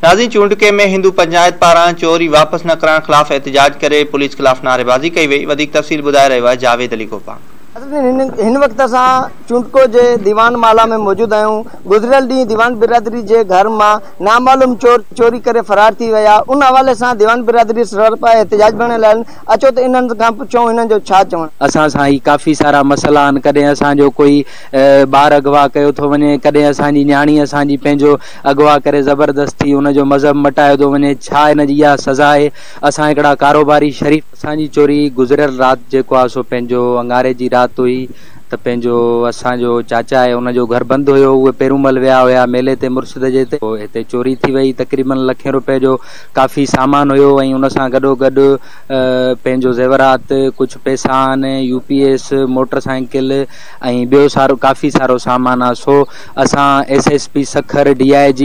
नाज़रीन, चूंडके में हिंदू पंचायत पारां चोरी वापस न करण खिलाफ एहतजाज करे पुलिस खिलाफ नारेबाज़ी कई वई। वधीक तफ़सील ॿुधाए रहियो आहे जावेद अली गोपांग। हिन वक्त असां चूंडको जे दीवान माला में मौजूद आहियूं। गुज़रियल ॾींहुं दीवान बिरादरी जे घर मां नामालूम चोर चोरी करे फरार थी विया। उन हवाले सां दीवान बिरादरी सरपा एहतजाज बणियल आहिनि। अचो त इन्हनि खां पुछूं इन्हनि जो छा चवणु। असां सां ही काफ़ी सारा मसइला आहिनि। कॾहिं असांजो कोई ॿार अगवा कयो थो वञे, कॾहिं असांजी न्याणी असांजी पंहिंजो अगवा करे ज़बरदस्ती हुनजो मज़हब मटायो थो वञे। छा हिनजी इहा सज़ा आहे? असां हिकिड़ा कारोबारी शरीफ़, असांजी चोरी गुज़रियल राति जेको आहे सो पंहिंजो अंगारे जी राति हुई त पंहिंजो असांजो चाचा आहे उनजो घर बंदि हुयो। उहे पेरूमल विया हुया मेले ते मुर्शिद जे ते, हिते चोरी थी वई। तक़रीबन लखें रुपए जो काफ़ी सामान हुयो ऐं उन सां गॾोगॾु पंहिंजो ज़ेवरात, कुझु पैसा आहिनि, UPS मोटरसाइकिल ऐं ॿियो सारो काफ़ी सारो सामान आहे। सो असां SSP सखर DIG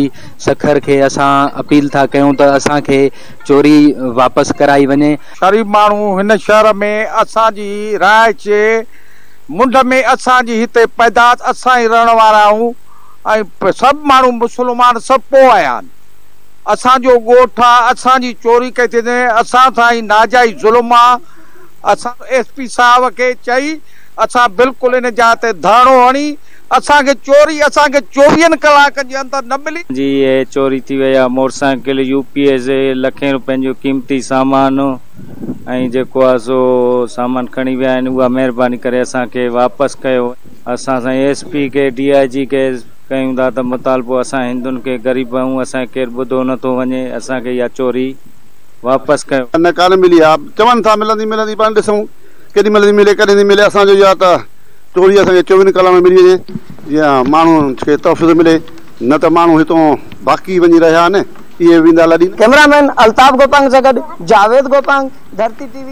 सखर खे असां अपील था कयूं त असांखे चोरी वापसि कराई वञे। शरीफ़ माण्हू हिन शहर में असांजी राइच मुंड में असांजी हिते पैदाश असां ई रहण वारा आहियूं ऐं सभु माण्हू मुस्लमान सभु पोइ आया आहिनि। असांजो ॻोठ आहे, असांजी चोरी कई थी वञे, असां सां ई नाजाइज़ ज़ुल्म आहे। असां SP साहब खे चई असां बिल्कुलु इन जा ते धरणो हणी असांखे चोरी असांखे 24 कलाकनि जे अंदरि न मिली। जी ये चोरी थी वई आहे। मोटरसाइकिल, UPS, लखें रुपयनि जो क़ीमती सामान ऐं जेको आहे सो सामान खणी विया आहिनि। उहा महिरबानी करे असांखे वापसि कयो। असां सां SP के DIG के कयूं था त मुतालबो असां हिंदुनि खे ग़रीब आहियूं, असांखे केरु ॿुधो नथो वञे, असांखे इहा चोरी वापसि कयो। न कान मिली आहे, चवनि था मिलंदी पाण ॾिसूं केॾी महिल थी मिले कॾहिं थी मिले। असांजो इहा त चोरी असांखे 24 कलाक में मिली वञे, जीअं माण्हुनि खे तहफ़्फ़ुज़ मिले, न त माण्हू हितां बाक़ी वञी रहिया आहिनि। इहे वेंदा लॾी। कैमरामैन अल्ताफ़ गोपांग सां गॾु जावेद गोपांग, धरती TV।